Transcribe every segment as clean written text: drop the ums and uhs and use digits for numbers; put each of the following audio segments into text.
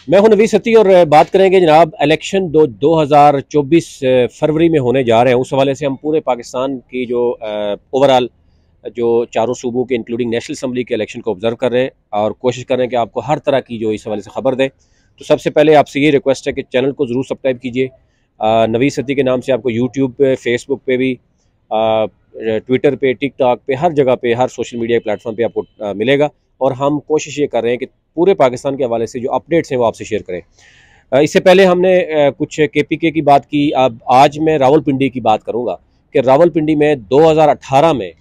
मैं हूं नवीद सती और बात करेंगे जनाब इलेक्शन 2024 फरवरी में होने जा रहे हैं। उस हवाले से हम पूरे पाकिस्तान की जो ओवरऑल जो चारों सूबों के इंक्लूडिंग नेशनल असम्बली के इलेक्शन को ऑब्जर्व कर रहे हैं और कोशिश कर रहे हैं कि आपको हर तरह की जो इस हवाले से खबर दें। तो सबसे पहले आपसे ये रिक्वेस्ट है कि चैनल को ज़रूर सब्सक्राइब कीजिए। नवीद सती के नाम से आपको यूट्यूब पे, फेसबुक पे भी, ट्विटर पे, टिकटॉक पे, हर जगह पे, हर सोशल मीडिया प्लेटफॉर्म पे आपको मिलेगा। और हम कोशिश ये कर रहे हैं कि पूरे पाकिस्तान के हवाले से जो अपडेट्स हैं वो आपसे शेयर करें। इससे पहले हमने कुछ KPK की बात की। अब आज मैं रावलपिंडी की बात करूंगा कि रावलपिंडी में 2018 में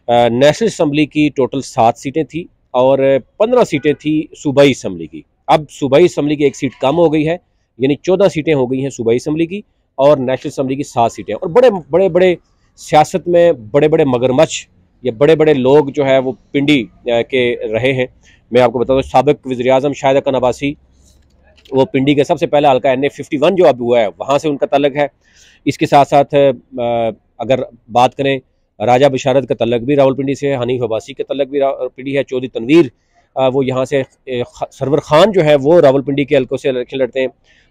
नेशनल असम्बली की टोटल 7 सीटें थी और 15 सीटें थी सूबाई असम्बली की। अब सूबाई असम्बली की एक सीट कम हो गई है, यानी 14 सीटें हो गई हैं सूबाई असम्बली की और नेशनल असम्बली की 7 सीटें। और बड़े बड़े बड़े सियासत में बड़े बड़े मगरमच्छ या बड़े बड़े लोग जो है वो पिंडी के रहे हैं। मैं आपको बता दूं, साबिक वज़ीर-ए-आज़म शाहिद अख्तर अब्बासी वो पिंडी के सबसे पहला हल्का NA51 जो अब हुआ है वहाँ से उनका तल्लक है। इसके साथ साथ अगर बात करें, राजा बशारत का तल्लक भी रावलपिंडी से है, हनीफ अब्बासी का तल्लक भी रावलपिंडी है, चौधरी तनवीर वो यहाँ से, सरवर खान जो है वो रावलपिंडी के हल्कों से इलेक्शन लड़ते हैं,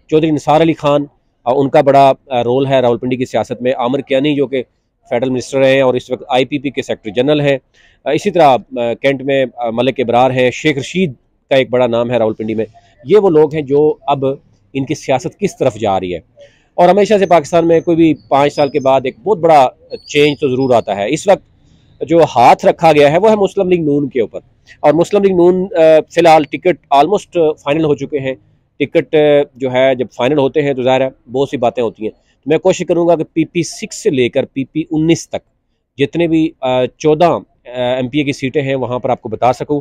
चौधरी निसार अली खान उनका बड़ा रोल है रावलपिंडी की सियासत में, आमिर कियानी जो कि फेडरल मिनिस्टर रहे हैं और इस वक्त IPP के सेक्रेटरी जनरल हैं, इसी तरह कैंट में मलिक इब्रार है, शेख रशीद का एक बड़ा नाम है रावलपिंडी में। ये वो लोग हैं जो अब इनकी सियासत किस तरफ जा रही है। और हमेशा से पाकिस्तान में कोई भी 5 साल के बाद एक बहुत बड़ा चेंज तो ज़रूर आता है। इस वक्त जो हाथ रखा गया है वो है मुस्लिम लीग नून के ऊपर, और मुस्लिम लीग नून फ़िलहाल टिकट ऑलमोस्ट फाइनल हो चुके हैं। टिकट जो है जब फाइनल होते हैं तो ज़ाहिर है बहुत सी बातें होती हैं। तो मैं कोशिश करूँगा कि PP6 से लेकर PP19 तक जितने भी 14 MPA की सीटें हैं वहाँ पर आपको बता सकूँ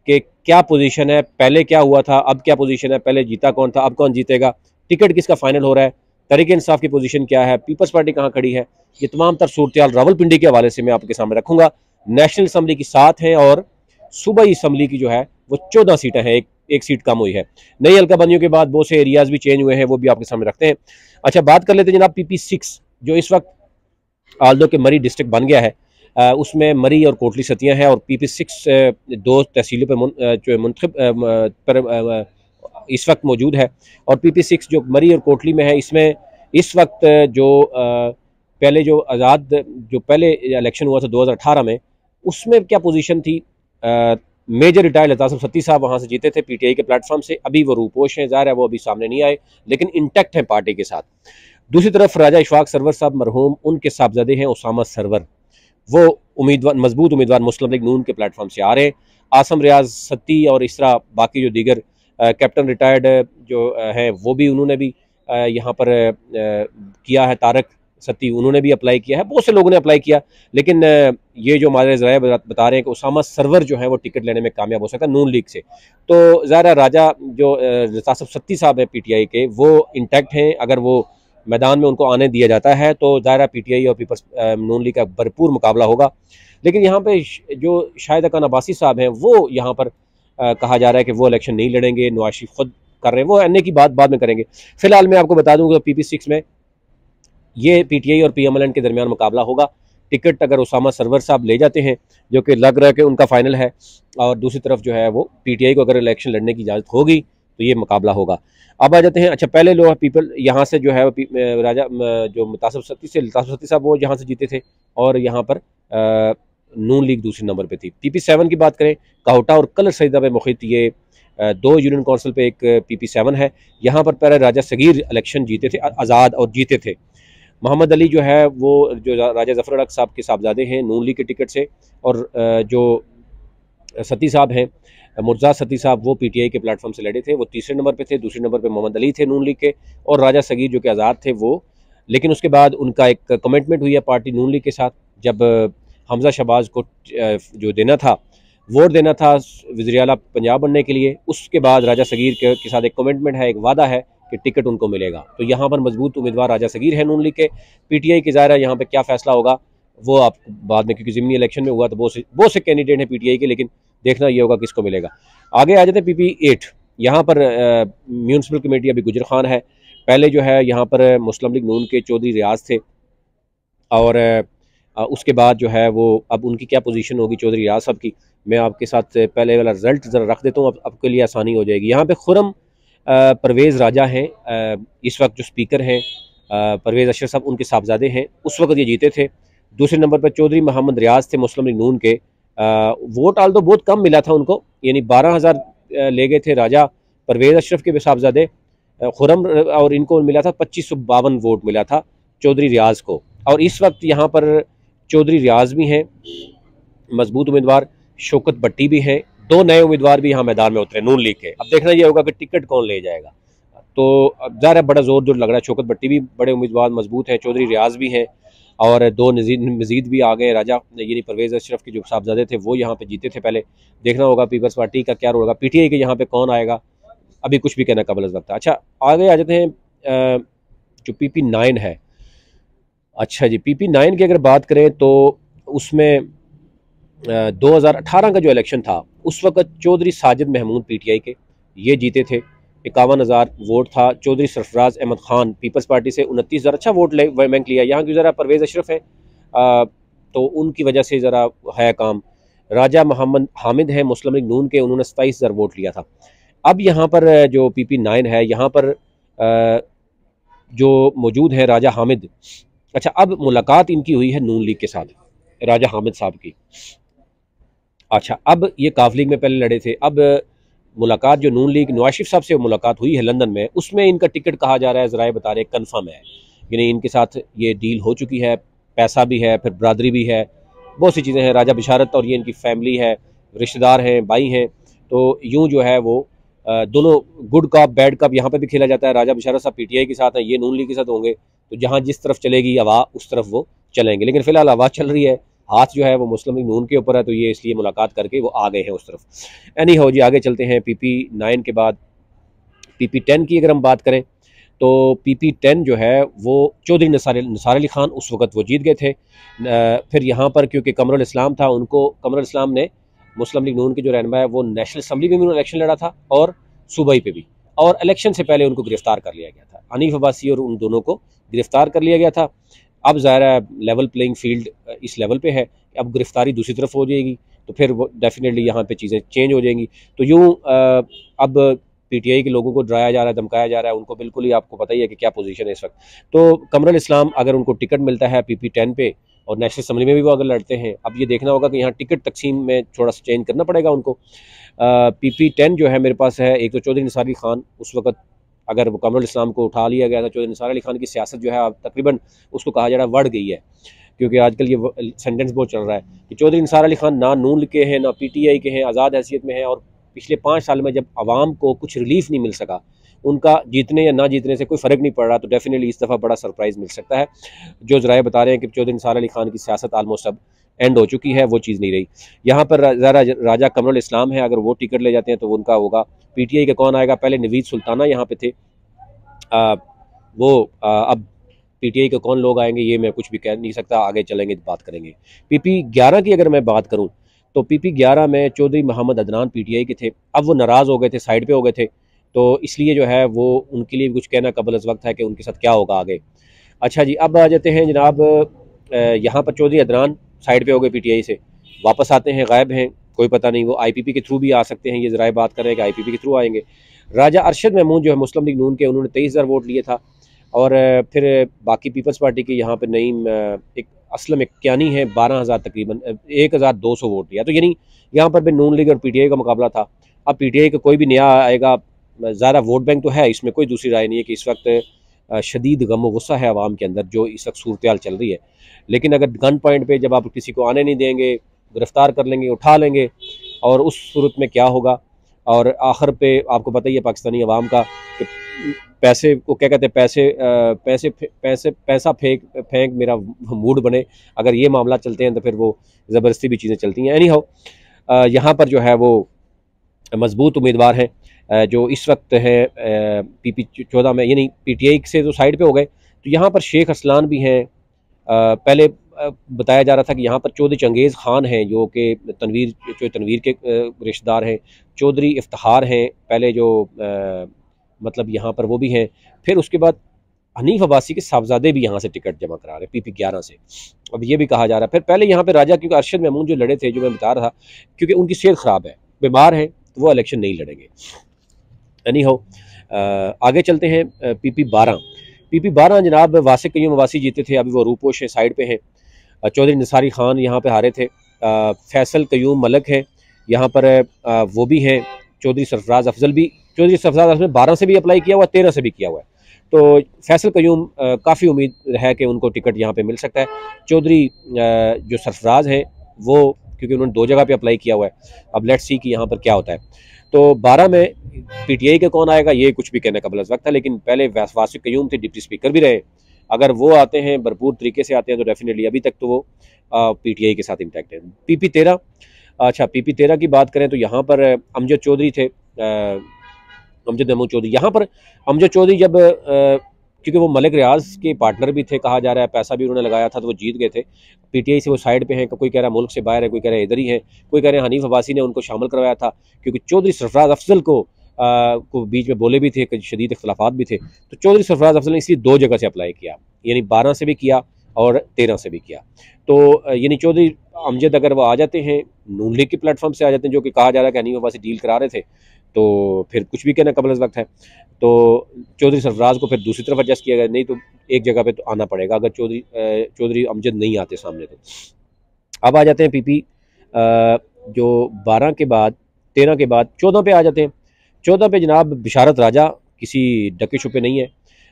कि क्या पोजीशन है, पहले क्या हुआ था, अब क्या पोजीशन है, पहले जीता कौन था, अब कौन जीतेगा, टिकट किसका फाइनल हो रहा है, तहरीक इंसाफ की पोजीशन क्या है, पीपल्स पार्टी कहाँ खड़ी है। ये तमाम तर सूरत रावलपिंडी के हवाले से मैं आपके सामने रखूँगा। नेशनल असम्बली की 7 हैं और सूबाई असम्बली की जो है वो 14 सीटें हैं, एक सीट कम हुई है। नई हल्का बंदियों के बाद बहुत से एरियाज भी चेंज हुए हैं, वो भी आपके सामने रखते हैं। अच्छा, बात कर लेते हैं जनाब PP6 जो इस वक्त आल्दो के मरी डिस्ट्रिक्ट बन गया है, उसमें मरी और कोटली सतियाँ हैं और PP6 2 तहसीलों पर जो मुंतखब पर इस वक्त मौजूद है। और PP6 जो मरी और कोटली में है, इसमें इस वक्त जो पहले जो आज़ाद जो पहले इलेक्शन हुआ था 2018 में, उसमें क्या पोजीशन थी, मेजर रिटायर्ड लतासफ सत्ती साहब वहाँ से जीते थे PTI के प्लेटफॉर्म से। अभी वो रूपोश हैं, ज़ाहिर है वो अभी सामने नहीं आए, लेकिन इंटैक्ट हैं पार्टी के साथ। दूसरी तरफ राजा इशफाक सरवर साहब मरहूम, उनके साहबजादे हैं उसामा सरवर, वो उम्मीदवार, मजबूत उम्मीदवार मुस्लिम लीग नून के प्लेटफॉर्म से आ रहे हैं। आसम रियाज सत्ती और इस तरह बाकी जो दीगर कैप्टन रिटायर्ड जो हैं वो भी उन्होंने भी यहाँ पर किया है। तारक सत्ती उन्होंने भी अप्लाई किया है, बहुत से लोगों ने अप्लाई किया, लेकिन ये जो हमारे ज़राए बता रहे हैं कि उसामा सरवर जो है वो टिकट लेने में कामयाब हो सकता है नून लीग से। तो ज़ाहिर राजा जो लतासफ सत्ती साहब हैं PTI के, वो इंटैक्ट हैं। अगर वो मैदान में उनको आने दिया जाता है तो ज़ाहिर PTI और पीपल्स नून लीग का भरपूर मुकाबला होगा। लेकिन यहाँ पे जो शाहिद अख्तर अब्बासी साहब हैं वो यहाँ पर कहा जा रहा है कि वो इलेक्शन नहीं लड़ेंगे, नवाज शरीफ खुद कर रहे हैं, वो NA की बात बाद में करेंगे। फिलहाल मैं आपको बता दूँ कि PP6 में ये PTI और PMLN के दरमियान मुकाबला होगा। टिकट अगर उसामा सरवर साहब ले जाते हैं, जो कि लग रहा है कि उनका फाइनल है, और दूसरी तरफ जो है वो PTI को अगर इलेक्शन लड़ने की इजाज़त होगी तो ये मुकाबला होगा। अब आ जाते हैं, अच्छा पहले लोग पीपल यहाँ से जो है राजा जो लतासफ सत्ती साहब वो यहाँ से जीते थे और यहाँ पर नून लीग दूसरे नंबर पे थी। PP7 की बात करें, काहोटा और कलर सईदा पे मुखित ये 2 यूनियन काउंसिल पे एक PP7 है। यहाँ पर पहले राजा सगीर इलेक्शन जीते थे आज़ाद और जीते थे। मोहम्मद अली जो है वो जो राजा जफर अक साहब के साहबजादे हैं नून लीग के टिकट से, और जो सती साहब हैं मुर्जा सती साहब वो PTI के प्लेटफॉर्म से लड़े थे, वो तीसरे नंबर पे थे। दूसरे नंबर पे मोहम्मद अली थे नून लीग के, और राजा सगीर जो कि आज़ाद थे वो। लेकिन उसके बाद उनका एक कमिटमेंट हुई है पार्टी नून लीग के साथ, जब हमजा शहबाज को जो देना था, वोट देना था वज़ीर आला पंजाब बनने के लिए, उसके बाद राजा सगीर के साथ एक कमिटमेंट है, एक वादा है कि टिकट उनको मिलेगा। तो यहाँ पर मजबूत उम्मीदवार राजा सगीर है नून लीग के। PTI के ज़ाहिर है यहाँ पे क्या फ़ैसला होगा वो आप बाद में, क्योंकि ज़िमनी इलेक्शन में हुआ तो बहुत से कैंडिडेट हैं PTI के, लेकिन देखना ये होगा किसको मिलेगा। आगे आ जाते हैं PP8। यहाँ पर म्यूनसिपल कमेटी अभी गुजर खान है। पहले जो है यहाँ पर मुस्लिम लीग नून के चौधरी रियाज थे, और उसके बाद जो है वो अब उनकी क्या पोजीशन होगी चौधरी रियाज साहब की, मैं आपके साथ पहले वाला रिजल्ट ज़रा रख देता हूँ, आपके लिए आसानी हो जाएगी। यहाँ पे खुरम परवेज़ राजा हैं, इस वक्त जो स्पीकर हैं परवेज़ अशरफ साहब, उनके साहबजादे हैं, उस वक्त ये जीते थे। दूसरे नंबर पर चौधरी मोहम्मद रियाज थे मुस्लिम लीग नून के। वोट आल तो बहुत कम मिला था उनको, यानी 12,000 ले गए थे राजा परवेज़ अशरफ के साहबजादे खुरम, और इनको मिला था 2552 वोट मिला था चौधरी रियाज को। और इस वक्त यहाँ पर चौधरी रियाज भी हैं मजबूत उम्मीदवार, शौकत भट्टी भी हैं, दो नए उम्मीदवार भी यहाँ मैदान में उतरे नून लीग के। अब देखना ये होगा कि टिकट कौन ले जाएगा। तो अब ज़ाहिर है बड़ा जोर जोर लग रहा है। शौकत भट्टी भी बड़े उम्मीदवार मजबूत हैं, चौधरी रियाज भी हैं, और दो मजीद भी आ गए। राजा यानी परवेज़ अशरफ के जो साहबजादे थे वो यहाँ पे जीते थे पहले। देखना होगा पीपल्स पार्टी का क्या रोल होगा, PTI के यहाँ पे कौन आएगा, अभी कुछ भी कहना कबल वक्त है। अच्छा आगे आ जाते हैं जो PP9 है। अच्छा जी, PP9 की अगर बात करें तो उसमें 2018 का जो इलेक्शन था उस वक्त चौधरी साजिद महमूद PTI के ये जीते थे, 51,000 वोट था। चौधरी सरफराज अहमद खान पीपल्स पार्टी से 29,000 अच्छा वोट बैंक लिया। यहाँ की ज़रा परवेज़ अशरफ है तो उनकी वजह से ज़रा है काम। राजा मोहम्मद हामिद हैं मुस्लिम लीग नून के, उन्होंने 27,000 वोट लिया था। अब यहाँ पर जो PP9 है यहाँ पर जो मौजूद है राजा हामिद। अच्छा अब मुलाकात इनकी हुई है नून लीग के साथ, राजा हामिद साहब की। अच्छा अब ये काफ लीग में पहले लड़े थे, अब मुलाकात जो नून लीग नवाज शरीफ साहब से मुलाकात हुई है लंदन में, उसमें इनका टिकट कहा जा रहा है, ज़राए बता रहे कन्फर्म है, यानी इनके साथ ये डील हो चुकी है, पैसा भी है, फिर बरादरी भी है, बहुत सी चीज़ें हैं। राजा बिशारत और ये इनकी फैमिली है, रिश्तेदार हैं, भाई हैं, तो यूँ जो है वो दोनों गुड कप बैड कप यहाँ पे भी खेला जाता है। राजा बिशारत साहब PTI के साथ हैं, ये नून लीग के साथ होंगे, तो जहाँ जिस तरफ चलेगी हवा उस तरफ वो चलेंगे। लेकिन फिलहाल हवा चल रही है, हाथ जो है वो मुस्लिम लीग नून के ऊपर है, तो ये इसलिए मुलाकात करके वो आ गए हैं उस तरफ। एनी हो जी, आगे चलते हैं। PP9 के बाद PP10 की अगर हम बात करें तो PP10 जो है वो चौधरी निसार अली खान उस वक्त वो जीत गए थे। फिर यहाँ पर क्योंकि कमरुल इस्लाम था, उनको कमरुल इस्लाम ने मुस्लिम लीग नून के जो रहनुमा है वो नेशनल असम्बली में भी इलेक्शन लड़ा था और सूबाई पे भी, और इलेक्शन से पहले उनको गिरफ्तार कर लिया गया था। हनीफ अब्बासी और उन दोनों को गिरफ्तार कर लिया गया था। अब ज़ाहिर है लेवल प्लेइंग फील्ड इस लेवल पे है, अब गिरफ्तारी दूसरी तरफ हो जाएगी तो फिर वो डेफिनेटली यहाँ पे चीज़ें चेंज हो जाएंगी। तो यूँ अब PTI के लोगों को डराया जा रहा है, धमकाया जा रहा है, उनको बिल्कुल ही आपको पता ही है कि क्या पोजीशन है इस वक्त। तो कमरुल इस्लाम अगर उनको टिकट मिलता है PP10 पे और नेशनल असम्बली में भी वो अगर लड़ते हैं, अब ये देखना होगा कि यहाँ टिकट तकसीम में थोड़ा सा चेंज करना पड़ेगा उनको। PP10 जो है मेरे पास है, एक तो चौधरी निसार अली खान, उस वक्त अगर वो कमरुल इस्लाम को उठा लिया गया था, चौधरी निसार अली खान की सियासत जो है अब तकरीबन उसको कहा जा रहा है बढ़ गई है, क्योंकि आजकल ये सेंटेंस बहुत चल रहा है कि चौधरी निसार अली खान ना नून के हैं ना PTI के हैं, आज़ाद हैसियत में हैं, और पिछले 5 साल में जब आवाम को कुछ रिलीफ नहीं मिल सका, उनका जीतने या ना जीतने से कोई फ़र्क नहीं पड़ रहा, तो डेफिनेटली इस दफ़ा बड़ा सरप्राइज़ मिल सकता है। जो ज़राए बता रहे हैं कि चौधरी निसार अली खान की सियासत आलमोस्ट अब एंड हो चुकी है, वो चीज़ नहीं रही। यहाँ पर राजा कमरुल इस्लाम है, अगर वो टिकट ले जाते हैं तो उनका होगा। PTI का कौन आएगा, पहले नवीद सुल्ताना यहाँ पे थे, अब PTI के कौन लोग आएंगे ये मैं कुछ भी कह नहीं सकता, आगे चलेंगे बात करेंगे। PP11 की अगर मैं बात करूं तो PP11 में चौधरी मोहम्मद अदनान PTI के थे, अब वो नाराज़ हो गए थे, साइड पे हो गए थे, तो इसलिए जो है वो उनके लिए कुछ कहना कबल अज़ वक्त है कि उनके साथ क्या होगा आगे। अच्छा जी, अब आ जाते हैं जनाब, यहाँ पर चौधरी अदनान साइड पे हो गए PTI से, वापस आते हैं, गायब हैं, कोई पता नहीं, वो IPP के थ्रू भी आ सकते हैं, ये ज़राए बात कर रहे हैं कि IPP के थ्रू आएंगे। राजा अरशद महमूद जो है मुस्लिम लीग नून के, उन्होंने 23,000 वोट लिए था, और फिर बाकी पीपल्स पार्टी के यहाँ पर नईम एक असलम इक्यानी है, 12,000 तकरीबन 1,200 वोट लिया। तो यानी यहाँ पर भी नून लीग और PTI का मुकाबला था। अब PTI का कोई भी नया आएगा, ज़्यादा वोट बैंक तो है, इसमें कोई दूसरी राय नहीं है कि इस वक्त शदीद गम व गुस्सा है आवाम के अंदर, जो इस वक्त सूरत हाल चल रही है। लेकिन अगर गन पॉइंट पे जब आप किसी को आने नहीं देंगे, गिरफ्तार कर लेंगे, उठा लेंगे, और उस सूरत में क्या होगा, और आखिर पे आपको पता ही है पाकिस्तानी अवाम का कि पैसे को क्या कहते हैं, पैसा फेंक मेरा मूड बने, अगर ये मामला चलते हैं तो फिर वो ज़बरदस्ती भी चीज़ें चलती हैं। एनी हाउ यहाँ पर जो है वो मजबूत उम्मीदवार हैं जो इस वक्त है PP14 में, यानी PTI से तो साइड पे हो गए। तो यहाँ पर शेख असलान भी हैं, पहले बताया जा रहा था कि यहाँ पर चौधरी चंगेज़ खान हैं जो कि तनवीर के रिश्तेदार हैं, चौधरी इफ्तिखार हैं पहले जो मतलब यहाँ पर वो भी हैं, फिर उसके बाद हनीफ अब्बासी के साहबजादे भी यहाँ से टिकट जमा करा रहे हैं PP11 से। अब ये भी कहा जा रहा है, फिर पहले यहाँ पे राजा, क्योंकि अरशद महमूद जो लड़े थे, जो मैं बता रहा था, क्योंकि उनकी सेहत ख़राब है, बीमार हैं, तो वो इलेक्शन नहीं लड़ेंगे। एनी हो, आगे चलते हैं PP12। PP12 जनाब वासिक कयूम अवासी जीते थे, अभी वो रूपोश साइड पे हैं। चौधरी निसारी खान यहाँ पे हारे थे। फैसल कयूम मलक है यहाँ पर, वो भी हैं। चौधरी सरफराज अफजल भी, चौधरी सरफराज अफजल ने 12 से भी अप्लाई किया हुआ, 13 से भी किया हुआ है। तो फैसल कयूम काफ़ी उम्मीद है कि उनको टिकट यहाँ पे मिल सकता है। चौधरी जो सरफराज हैं वो, क्योंकि उन्होंने 2 जगह पे अप्लाई किया हुआ है, अब लेट्स सी कि यहाँ पर क्या होता है। तो 12 में PTI के कौन आएगा ये कुछ भी कहने का बलस वक्त है, लेकिन पहले वासिक कयूम थे, डिप्टी स्पीकर भी रहे। अगर वो आते हैं, भरपूर तरीके से आते हैं, तो डेफिनेटली अभी तक तो वो PTI के साथ इंटैक्ट है। PP13, अच्छा PP13 की बात करें तो यहाँ पर अमजद चौधरी थे, अमजद महमूद चौधरी। यहाँ पर अमजद चौधरी जब क्योंकि वो मलिक रियाज के पार्टनर भी थे, कहा जा रहा है पैसा भी उन्होंने लगाया था, तो वो जीत गए थे। PTI से वो साइड पे हैं, कोई कह रहा है मुल्क से बाहर है, कोई कह रहा है इधर ही है, कोई कह रहे हैं हनीफ अब्बासी ने उनको शामिल करवाया था, क्योंकि चौधरी सरफराज अफजल को बीच में बोले भी थे कि शदीद इख्तलाफात भी थे। तो चौधरी सरफराज अफजल ने इसलिए 2 जगह से अप्लाई किया, यानी 12 से भी किया और 13 से भी किया। तो यानी चौधरी अमजद अगर वो आ जाते हैं, नून लीग के प्लेटफॉर्म से आ जाते हैं, जो कि कहा जा रहा है कि हनीफ अब्बासी डील करा रहे थे, तो फिर कुछ भी कहना कबल वक्त है। तो चौधरी सरफराज को फिर दूसरी तरफ एडजस्ट किया गया, नहीं तो एक जगह पे तो आना पड़ेगा अगर चौधरी अमजद नहीं आते सामने। तो अब आ जाते हैं PP जो 12 के बाद 13 के बाद 14 पे आ जाते हैं। 14 पे जनाब बिशारत राजा किसी डके छुपे नहीं है,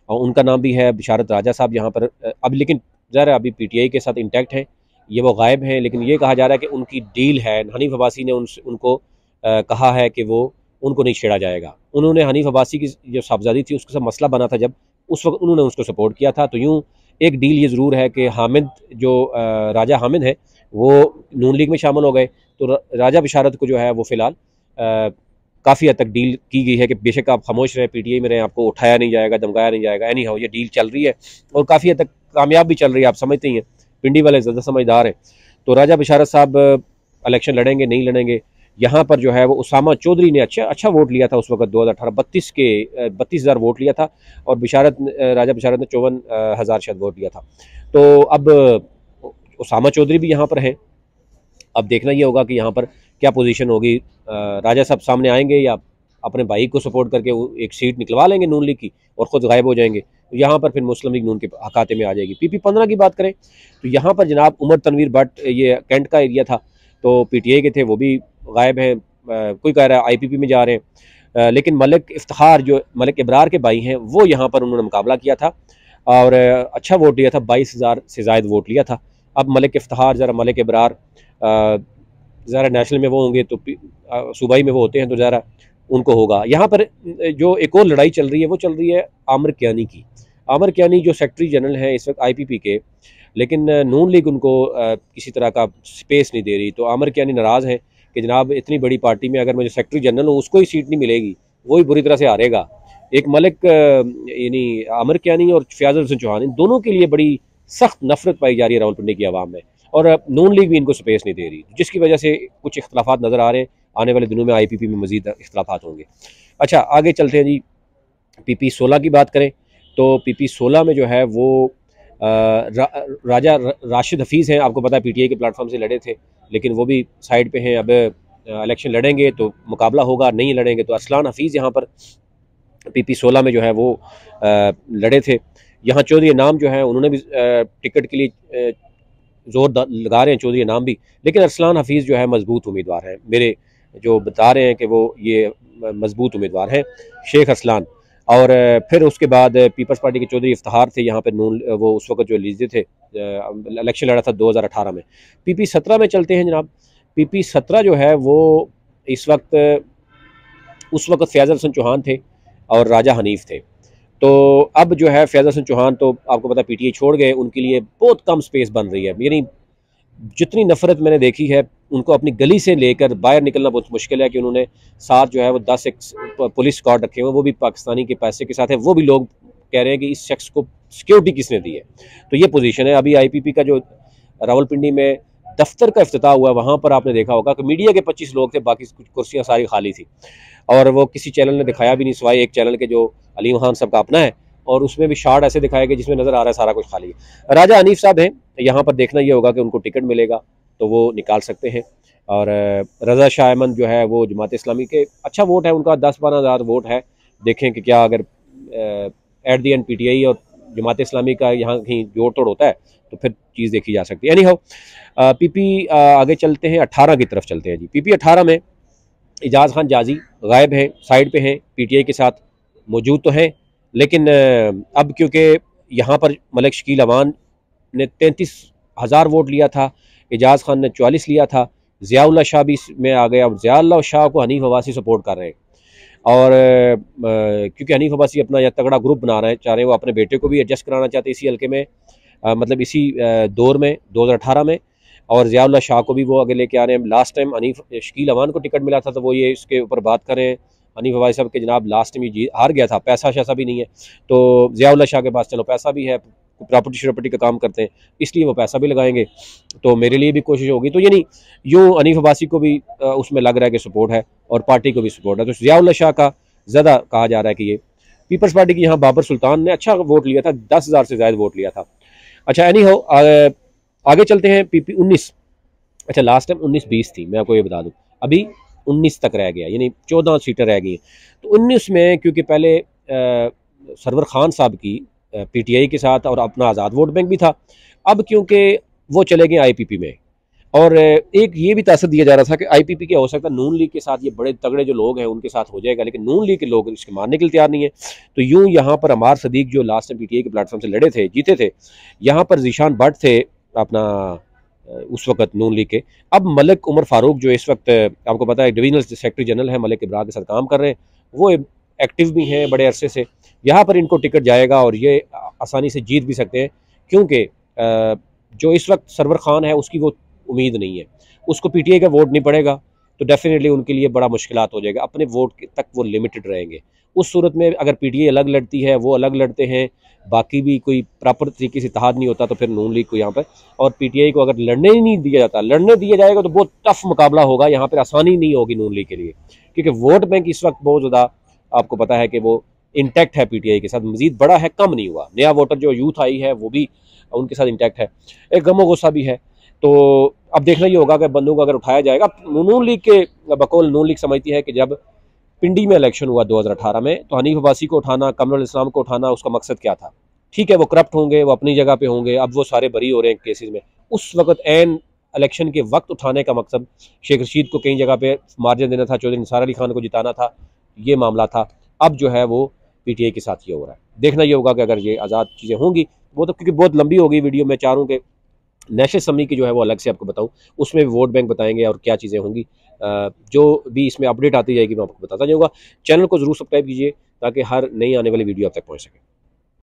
और उनका नाम भी है बिशारत राजा साहब यहाँ पर। अब लेकिन ज़रा अभी PTI के साथ इंटैक्ट हैं, ये वो गायब हैं, लेकिन ये कहा जा रहा है कि उनकी डील है, हनीफ अब्बासी ने उनको कहा है कि वो उनको नहीं छेड़ा जाएगा। उन्होंने हनीफ अब्बासी की जो साहबजादी थी उसके साथ मसला बना था, जब उस वक्त उन्होंने उसको सपोर्ट किया था। तो यूँ एक डील ये ज़रूर है कि हामिद जो राजा हामिद है वो नून लीग में शामिल हो गए, तो राजा बिशारत को जो है वो फ़िलहाल काफ़ी हद तक डील की गई है कि बेशक आप खामोश रहे, PTI में रहें, आपको उठाया नहीं जाएगा, धमकाया नहीं जाएगा। एनी हाउ ये डील चल रही है और काफ़ी हद तक कामयाब भी चल रही है, आप समझते ही हैं, पिंडी वाले ज़्यादा समझदार हैं। तो राजा बिशारत साहब इलेक्शन लड़ेंगे नहीं लड़ेंगे। यहाँ पर जो है वो उसामा चौधरी ने अच्छा वोट लिया था उस वक्त 2018 32,000 वोट लिया था, और राजा बिशारत ने 54,000 शायद वोट लिया था। तो अब उसामा चौधरी भी यहाँ पर हैं। अब देखना ये होगा कि यहाँ पर क्या पोजीशन होगी, राजा साहब सामने आएंगे या अपने भाई को सपोर्ट करके एक सीट निकलवा लेंगे नून लीग की और ख़ुद गायब हो जाएंगे। तो यहाँ पर फिर मुस्लिम लीग नून के खाते में आ जाएगी। PP15 की बात करें तो यहाँ पर जनाब उमर तनवीर भट्ट, ये कैंट का एरिया था, तो PTI के थे, वो भी गायब हैं। कोई कह रहा है IPP में जा रहे हैं, लेकिन मलिक इफ्तिखार जो मलिक इब्रार के भाई हैं वो यहाँ पर उन्होंने मुकाबला किया था और अच्छा वोट लिया था, 22,000 से ज़ायद वोट लिया था। अब मलिक इफ्तिखार ज़रा मलिक इब्रार ज़रा नेशनल में वो होंगे, तो सूबाई में वो होते हैं, तो ज़रा उनको होगा। यहाँ पर जो एक और लड़ाई चल रही है वो चल रही है आमिर कियानी की। आमिर कियानी जो सेक्रेटरी जनरल हैं इस वक्त IPP के, लेकिन नून लीग उनको किसी तरह का स्पेस नहीं दे रही। तो आमिर कियानी नाराज़ हैं कि जनाब इतनी बड़ी पार्टी में अगर मैं जो सेक्रेटरी जनरल हूँ उसको ही सीट नहीं मिलेगी, वही बुरी तरह से हारेगा। एक मलिक यानी आमिर कियानी और फयाज़ हुसैन चौहान, इन दोनों के लिए बड़ी सख्त नफरत पाई जा रही है रावलपिंडी की आवाम में, और नून लीग भी इनको स्पेस नहीं दे रही, जिसकी वजह से कुछ इख्तलाफात नज़र आ रहे हैं। आने वाले दिनों में IPP में मज़ीद इख्तलाफात होंगे। अच्छा आगे चलते हैं जी, PP16 की बात करें तो PP16 में जो है वो राजा राशिद हफीज़ हैं। आपको पता है PTI के प्लेटफॉर्म से लड़े थे, लेकिन वो भी साइड पे हैं। अब इलेक्शन लड़ेंगे तो मुकाबला होगा, नहीं लड़ेंगे तो अरसलान हफीज़ यहाँ पर PP16 में जो है वो लड़े थे। यहाँ चौधरी इनाम जो है उन्होंने भी टिकट के लिए जोर लगा रहे हैं, चौधरी इनाम भी, लेकिन अरसलान हफीज़ जो है मजबूत उम्मीदवार हैं, मेरे जो बता रहे हैं कि वो ये मजबूत उम्मीदवार हैं, शेख अरसलान। और फिर उसके बाद पीपल्स पार्टी के चौधरी इफ्तिखार थे यहाँ पर नून, वो उस वक्त जो लीडर थे, इलेक्शन लड़ा था 2018 में। PP17 में चलते हैं जनाब। PP17 जो है वो इस वक्त उस वक्त फयाज़ हुसैन चौहान थे और राजा हनीफ थे। तो अब जो है फयाज़ हुसैन चौहान तो आपको पता PTI छोड़ गए, उनके लिए बहुत कम स्पेस बन रही है। यानी जितनी नफरत मैंने देखी है, उनको अपनी गली से लेकर बाहर निकलना बहुत मुश्किल है कि उन्होंने साथ जो है वो 10 एक पुलिस स्क्वाड रखे हुए, वो भी पाकिस्तानी के पैसे के साथ है। वो भी लोग कह रहे हैं कि इस शख्स को सिक्योरिटी किसने दी है। तो ये पोजीशन है। अभी IPP का जो रावलपिंडी में दफ्तर का इफ्तिताह हुआ, वहाँ पर आपने देखा होगा कि मीडिया के 25 लोग थे, बाकी कुछ कुर्सियाँ सारी खाली थी, और वो किसी चैनल ने दिखाया भी नहीं, सिवाय एक चैनल के जो अलीम खान साहब का अपना है, और उसमें भी शार्ट ऐसे दिखाया गया जिसमें नज़र आ रहा है सारा कुछ खाली है। राजा हनीफ साहब हैं यहाँ पर, देखना ये होगा कि उनको टिकट मिलेगा तो वो निकाल सकते हैं। और रज़ा शाह अहमद जो है वो जमात इस्लामी के अच्छा वोट है उनका, 10-12 हज़ार वोट है, देखें कि क्या अगर एट दी एंड PTI और जमात इस्लामी का यहाँ कहीं जोड़ तोड़ होता है तो फिर चीज़ देखी जा सकती है। एनी हाउ PP आगे चलते हैं, 18 की तरफ चलते हैं जी। PP 18 में एजाज खान जाजी गायब हैं, साइड पे हैं, PTI के साथ मौजूद तो हैं, लेकिन अब क्योंकि यहाँ पर मलिक शकील अवान ने 33,000 वोट लिया था, एजाज खान ने 44 लिया था, ज़ियाउल्लाह शाह भी में आ गया। अब ज़ियाउल्लाह शाह को हनीफ अब्बासी सपोर्ट कर रहे हैं और क्योंकि हनीफ अब्बासी अपना यह तगड़ा ग्रुप बना रहे हैं, चाह रहे हैं वो अपने बेटे को भी एडजस्ट कराना चाहते हैं इसी हल्के में, मतलब इसी दौर में 2018 में, और ज़ियाउल्लाह शाह को भी वो आगे लेके आ रहे हैं। लास्ट टाइम हनीफ शकील अवान को टिकट मिला था तो वो ये इसके ऊपर बात करें हनीफ अब्बासी साहब के जनाब लास्ट टाइम ये हार गया था, पैसा शैसा भी नहीं है, तो ज़ियाउल्लाह शाह के पास चलो पैसा भी है, प्रॉपर्टी श्रॉपर्टी का काम करते हैं, इसलिए वो पैसा भी लगाएंगे, तो मेरे लिए भी कोशिश होगी। तो यानी यूँ हनीफ अब्बासी को भी उसमें लग रहा है कि सपोर्ट है और पार्टी को भी सपोर्ट है, तो ज़ियाउल्लाह शाह का ज़्यादा कहा जा रहा है कि ये पीपल्स पार्टी की यहाँ बाबर सुल्तान ने अच्छा वोट लिया था, 10,000 से ज़्यादा वोट लिया था। अच्छा एनी हो आगे चलते हैं। PP 19, अच्छा लास्ट टाइम 19-20 थी, मैं आपको ये बता दूं, अभी 19 तक रह गया, यानी 14 सीटें रह गई हैं। तो 19 में क्योंकि पहले सरवर खान साहब की PTI के साथ और अपना आज़ाद वोट बैंक भी था, अब क्योंकि वो चले गए IPP में, और एक ये भी तासर दिया जा रहा था कि IPP के हो सकता है नून लीग के साथ, ये बड़े तगड़े जो लोग हैं उनके साथ हो जाएगा, लेकिन नून लीग के लोग इसके मानने के लिए तैयार नहीं है। तो यूँ यहाँ पर अमार सदीक जो लास्ट टाइम PTI के प्लेटफॉर्म से लड़े थे, जीते थे, यहाँ पर जीशान भट्ट थे अपना उस वक्त नून लीग के। अब मलिक उमर फारूक जो इस वक्त आपको पता है डिविजनल सेक्रेटरी जनरल है, मलिक इब्रार के साथ काम कर रहे हैं, वो एक्टिव भी हैं बड़े अरसे से, यहाँ पर इनको टिकट जाएगा और ये आसानी से जीत भी सकते हैं, क्योंकि जो इस वक्त सरवर खान है उसकी वो उम्मीद नहीं है, उसको PTI का वोट नहीं पड़ेगा, तो डेफिनेटली उनके लिए बड़ा मुश्किलात हो जाएगा, अपने वोट तक वो लिमिटेड रहेंगे। उस सूरत में अगर PTI अलग लड़ती है, वो अलग लड़ते हैं, बाकी भी कोई प्रॉपर तरीके से इत्तेहाद नहीं होता, तो फिर नून लीग को यहाँ पर और PTI को अगर लड़ने ही नहीं दिया जाता, लड़ने दिया जाएगा तो बहुत टफ मुकाबला होगा, यहाँ पर आसानी नहीं होगी नून लीग के लिए, क्योंकि वोट बैंक इस वक्त बहुत ज़्यादा आपको पता है कि वो इंटैक्ट है PTI के साथ, मजीद बड़ा है, कम नहीं हुआ। नया वोटर जो यूथ आई है वो भी उनके साथ इंटैक्ट है, एक गमो गुस्सा भी है। तो अब देखना ये होगा कि बंदों को अगर उठाया जाएगा। नून लीग के बकौल नून लीग समझती है कि जब पिंडी में इलेक्शन हुआ 2018 में, तो हनीफ अब्बासी को उठाना, कमरुल इस्लाम को उठाना, उसका मकसद क्या था? ठीक है वो करप्ट होंगे, वो अपनी जगह पे होंगे, अब वो सारे बरी हो रहे हैं केसेस में, उस वक्त एन इलेक्शन के वक्त उठाने का मकसद शेख रशीद को कई जगह पे मार्जिन देना था, चौधरी निसार अली खान को जिताना था, ये मामला था। अब जो है वो PTI के साथ ये हो रहा है। देखना ये होगा कि अगर ये आज़ाद चीज़ें होंगी, वो तो क्योंकि बहुत लंबी होगी वीडियो, मैं चाह रहा हूँ कि नेशनल असम्बली की जो है वो अलग से आपको बताऊँ, उसमें वोट बैंक बताएंगे और क्या चीज़ें होंगी, जो भी इसमें अपडेट आती जाएगी मैं आपको बताता जाऊँगा। चैनल को ज़रूर सब्सक्राइब कीजिए ताकि हर नई आने वाली वीडियो आप तक पहुँच सके।